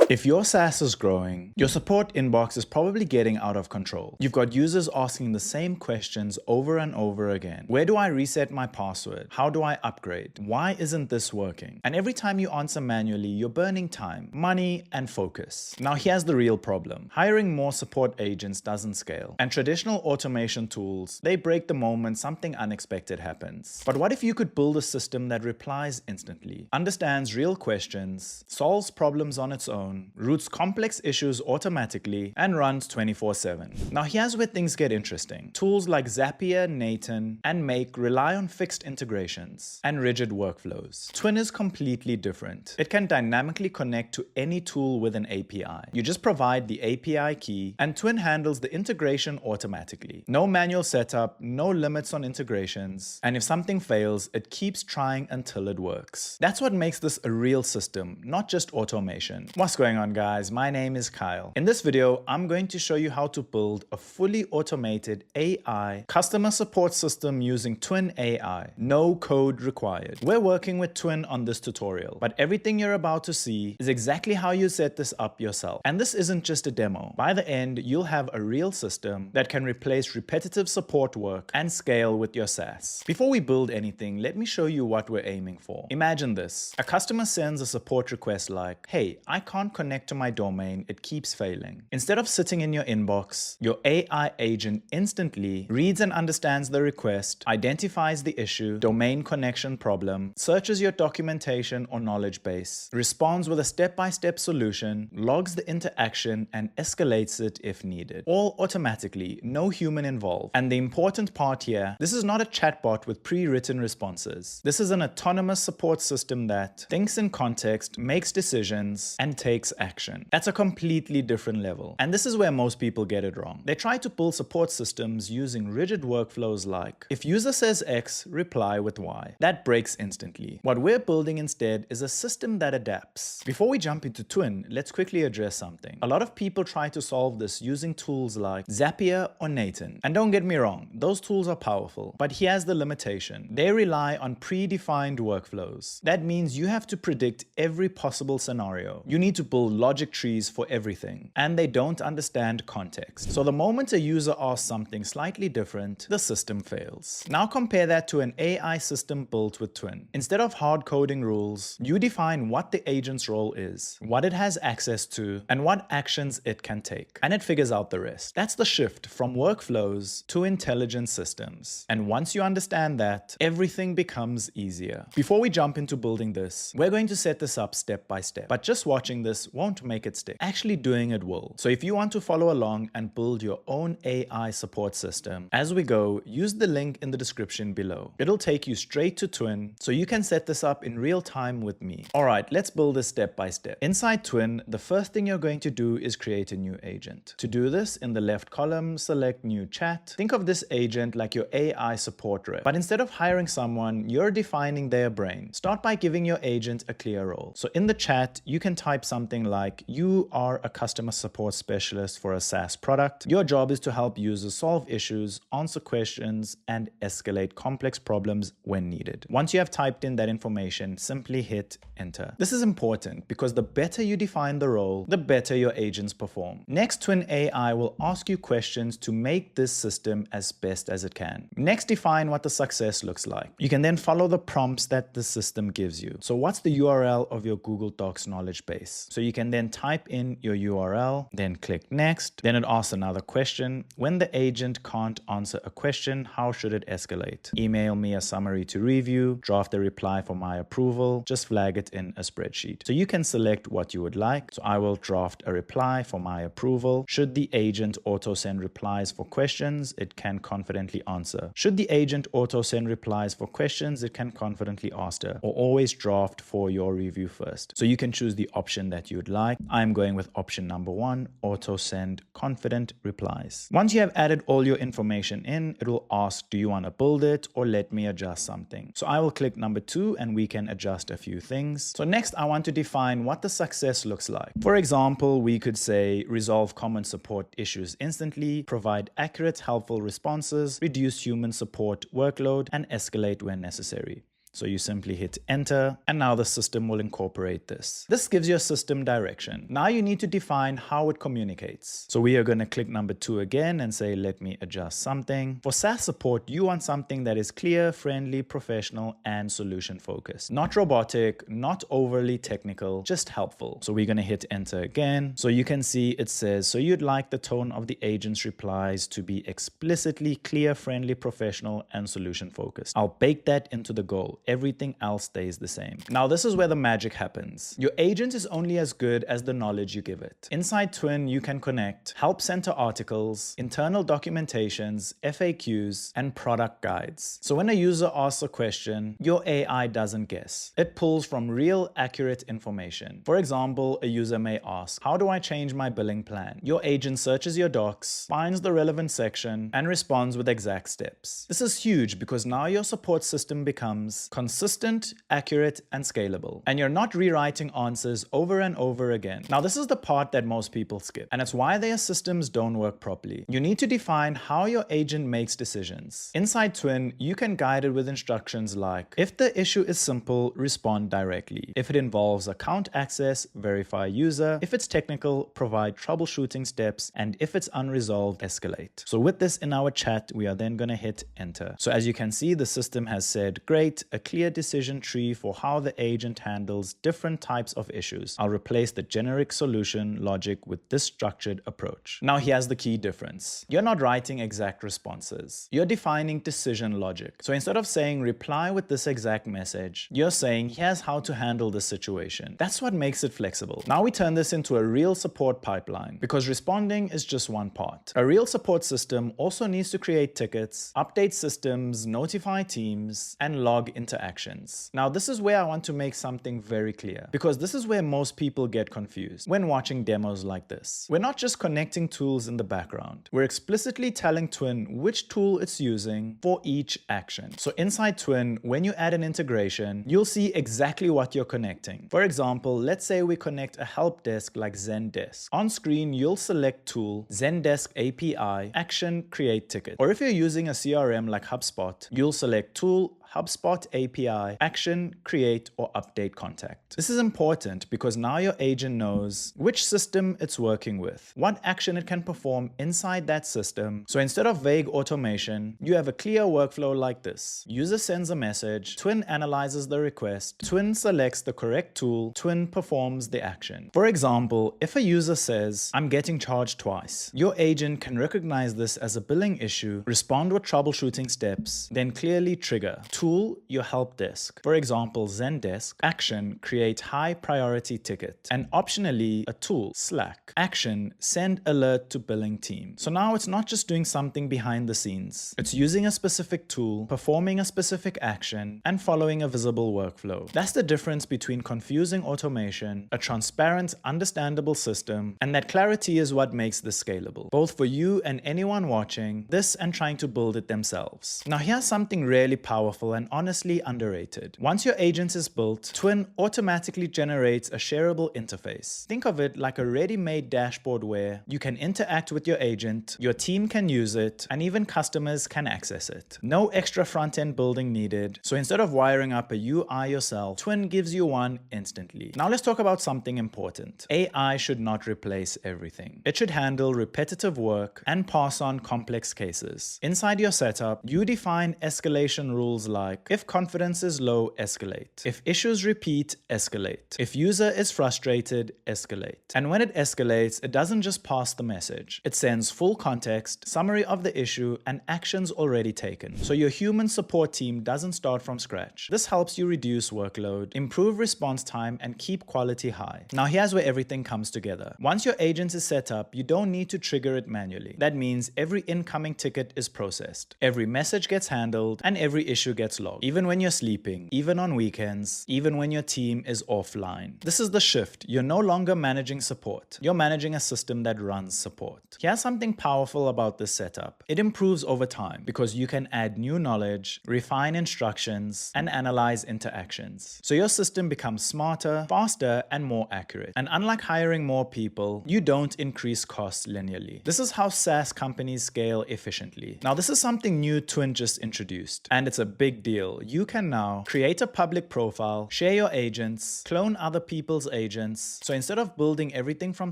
If your SaaS is growing, your support inbox is probably getting out of control. You've got users asking the same questions over and over again. Where do I reset my password? How do I upgrade? Why isn't this working? And every time you answer manually, you're burning time, money, and focus. Now here's the real problem. Hiring more support agents doesn't scale. And traditional automation tools, they break the moment something unexpected happens. But what if you could build a system that replies instantly, understands real questions, solves problems on its own, routes complex issues automatically, and runs 24/7. Now here's where things get interesting. Tools like Zapier, Nathan, and Make rely on fixed integrations and rigid workflows. Twin is completely different. It can dynamically connect to any tool with an API. You just provide the API key, and Twin handles the integration automatically. No manual setup, no limits on integrations, and if something fails, it keeps trying until it works. That's what makes this a real system, not just automation. What's going on, guys? My name is Kyle. In this video, I'm going to show you how to build a fully automated AI customer support system using Twin AI. No code required. We're working with Twin on this tutorial, but everything you're about to see is exactly how you set this up yourself. And this isn't just a demo. By the end, you'll have a real system that can replace repetitive support work and scale with your SaaS. Before we build anything, let me show you what we're aiming for. Imagine this. A customer sends a support request like, "Hey, I can't connect to my domain, it keeps failing." Instead of sitting in your inbox, your AI agent instantly reads and understands the request, identifies the issue, domain connection problem, searches your documentation or knowledge base, responds with a step-by-step solution, logs the interaction, and escalates it if needed. All automatically, no human involved. And the important part here, this is not a chatbot with pre-written responses. This is an autonomous support system that thinks in context, makes decisions, and takes action. That's a completely different level. And this is where most people get it wrong. They try to build support systems using rigid workflows like, if user says X, reply with Y. That breaks instantly. What we're building instead is a system that adapts. Before we jump into Twin, let's quickly address something. A lot of people try to solve this using tools like Zapier or Nathan. And don't get me wrong, those tools are powerful. But here's the limitation. They rely on predefined workflows. That means you have to predict every possible scenario. You need to build logic trees for everything, and they don't understand context. So the moment a user asks something slightly different, the system fails. Now compare that to an AI system built with Twin. Instead of hard coding rules, you define what the agent's role is, what it has access to, and what actions it can take, and it figures out the rest. That's the shift from workflows to intelligent systems. And once you understand that, everything becomes easier. Before we jump into building this, we're going to set this up step by step, but just watching this won't make it stick. Actually doing it will. So if you want to follow along and build your own AI support system, as we go, use the link in the description below. It'll take you straight to Twin, so you can set this up in real time with me. Alright, let's build this step by step. Inside Twin, the first thing you're going to do is create a new agent. To do this, in the left column, select New Chat. Think of this agent like your AI support rep. But instead of hiring someone, you're defining their brain. Start by giving your agent a clear role. So in the chat, you can type something like, you are a customer support specialist for a SaaS product. Your job is to help users solve issues, answer questions, and escalate complex problems when needed. Once you have typed in that information, simply hit enter. This is important because the better you define the role, the better your agents perform. Next, Twin AI will ask you questions to make this system as best as it can. Next, define what the success looks like. You can then follow the prompts that the system gives you. So what's the URL of your Google Docs knowledge base? So you can then type in your URL, then click next. Then it asks another question. When the agent can't answer a question, how should it escalate? Email me a summary to review, draft a reply for my approval, just flag it in a spreadsheet. So you can select what you would like. So I will draft a reply for my approval. Should the agent auto send replies for questions, it can confidently answer. Should the agent auto send replies for questions, it can confidently answer, or always draft for your review first. So you can choose the option that you would like. I'm going with option number 1, auto send confident replies. Once you have added all your information in, it will ask, do you want to build it or let me adjust something? So I will click number 2 and we can adjust a few things. So next I want to define what the success looks like. For example, we could say resolve common support issues instantly, provide accurate, helpful responses, reduce human support workload, and escalate when necessary. So you simply hit enter, and now the system will incorporate this. This gives your system direction. Now you need to define how it communicates. So we are going to click number 2 again and say, let me adjust something. For SaaS support, you want something that is clear, friendly, professional, and solution focused. Not robotic, not overly technical, just helpful. So we're going to hit enter again. So you can see it says, so you'd like the tone of the agent's replies to be explicitly clear, friendly, professional, and solution focused. I'll bake that into the goal. Everything else stays the same. Now this is where the magic happens. Your agent is only as good as the knowledge you give it. Inside Twin, you can connect help center articles, internal documentations, FAQs, and product guides. So when a user asks a question, your AI doesn't guess. It pulls from real, accurate information. For example, a user may ask, how do I change my billing plan? Your agent searches your docs, finds the relevant section, and responds with exact steps. This is huge because now your support system becomes consistent, accurate, and scalable. And you're not rewriting answers over and over again. Now, this is the part that most people skip, and it's why their systems don't work properly. You need to define how your agent makes decisions. Inside Twin, you can guide it with instructions like, if the issue is simple, respond directly. If it involves account access, verify user. If it's technical, provide troubleshooting steps. And if it's unresolved, escalate. So with this in our chat, we are then going to hit enter. So as you can see, the system has said, great, a clear decision tree for how the agent handles different types of issues. I'll replace the generic solution logic with this structured approach. Now here's the key difference. You're not writing exact responses. You're defining decision logic. So instead of saying reply with this exact message, you're saying here's how to handle this situation. That's what makes it flexible. Now we turn this into a real support pipeline because responding is just one part. A real support system also needs to create tickets, update systems, notify teams, and log interactions. Now this is where I want to make something very clear because this is where most people get confused when watching demos like this. We're not just connecting tools in the background. We're explicitly telling Twin which tool it's using for each action. So inside Twin, when you add an integration, you'll see exactly what you're connecting. For example, let's say we connect a help desk like Zendesk. On screen, you'll select tool, Zendesk API, action, create ticket. Or if you're using a CRM like HubSpot, you'll select tool, HubSpot API, action, create, or update contact. This is important because now your agent knows which system it's working with, what action it can perform inside that system. So instead of vague automation, you have a clear workflow like this. User sends a message, Twin analyzes the request, Twin selects the correct tool, Twin performs the action. For example, if a user says, I'm getting charged twice, your agent can recognize this as a billing issue, respond with troubleshooting steps, then clearly trigger. Tool, your help desk. For example, Zendesk, action, create high priority ticket. And optionally, a tool, Slack, action, send alert to billing team. So now it's not just doing something behind the scenes. It's using a specific tool, performing a specific action, and following a visible workflow. That's the difference between confusing automation, a transparent, understandable system, and that clarity is what makes this scalable, both for you and anyone watching this and trying to build it themselves. Now here's something really powerful and honestly underrated. Once your agent is built, Twin automatically generates a shareable interface. Think of it like a ready-made dashboard where you can interact with your agent, your team can use it, and even customers can access it. No extra front-end building needed. So instead of wiring up a UI yourself, Twin gives you one instantly. Now let's talk about something important. AI should not replace everything. It should handle repetitive work and pass on complex cases. Inside your setup, you define escalation rules like if confidence is low, escalate. If issues repeat, escalate. If user is frustrated, escalate. And when it escalates, it doesn't just pass the message. It sends full context, summary of the issue, and actions already taken. So your human support team doesn't start from scratch. This helps you reduce workload, improve response time, and keep quality high. Now here's where everything comes together. Once your agent is set up, you don't need to trigger it manually. That means every incoming ticket is processed, every message gets handled, and every issue gets logged. Even when you're sleeping, even on weekends, even when your team is offline. This is the shift. You're no longer managing support. You're managing a system that runs support. Here's something powerful about this setup. It improves over time because you can add new knowledge, refine instructions, and analyze interactions. So your system becomes smarter, faster, and more accurate. And unlike hiring more people, you don't increase costs linearly. This is how SaaS companies scale efficiently. Now, this is something new Twin just introduced, and it's a big big deal. You can now create a public profile, share your agents, clone other people's agents. So instead of building everything from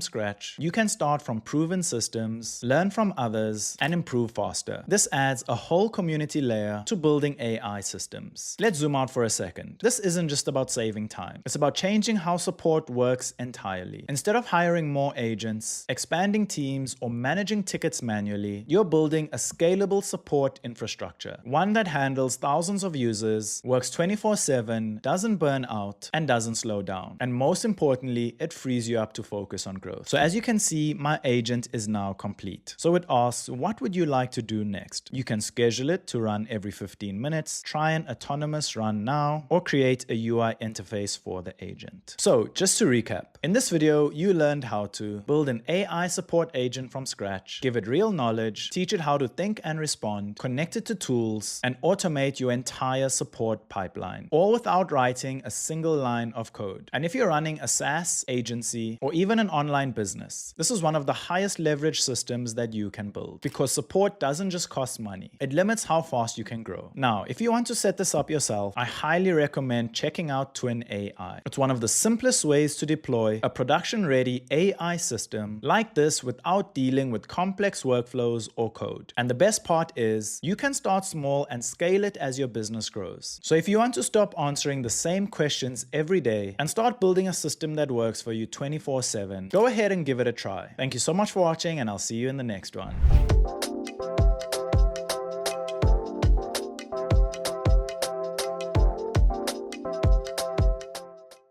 scratch, you can start from proven systems, learn from others, and improve faster. This adds a whole community layer to building AI systems. Let's zoom out for a second. This isn't just about saving time. It's about changing how support works entirely. Instead of hiring more agents, expanding teams, or managing tickets manually, you're building a scalable support infrastructure. One that handles thousands of users, works 24/7, doesn't burn out, and doesn't slow down. And most importantly, it frees you up to focus on growth. So as you can see, my agent is now complete. So it asks, what would you like to do next? You can schedule it to run every 15 minutes, try an autonomous run now, or create a UI interface for the agent. So just to recap, in this video, you learned how to build an AI support agent from scratch, give it real knowledge, teach it how to think and respond, connect it to tools, and automate your entire support pipeline, all without writing a single line of code. And if you're running a SaaS agency or even an online business, this is one of the highest leverage systems that you can build, because support doesn't just cost money. It limits how fast you can grow. Now, if you want to set this up yourself, I highly recommend checking out Twin AI. It's one of the simplest ways to deploy a production-ready AI system like this without dealing with complex workflows or code. And the best part is, you can start small and scale it as your business grows. So if you want to stop answering the same questions every day and start building a system that works for you 24/7, go ahead and give it a try. Thank you so much for watching, and I'll see you in the next one.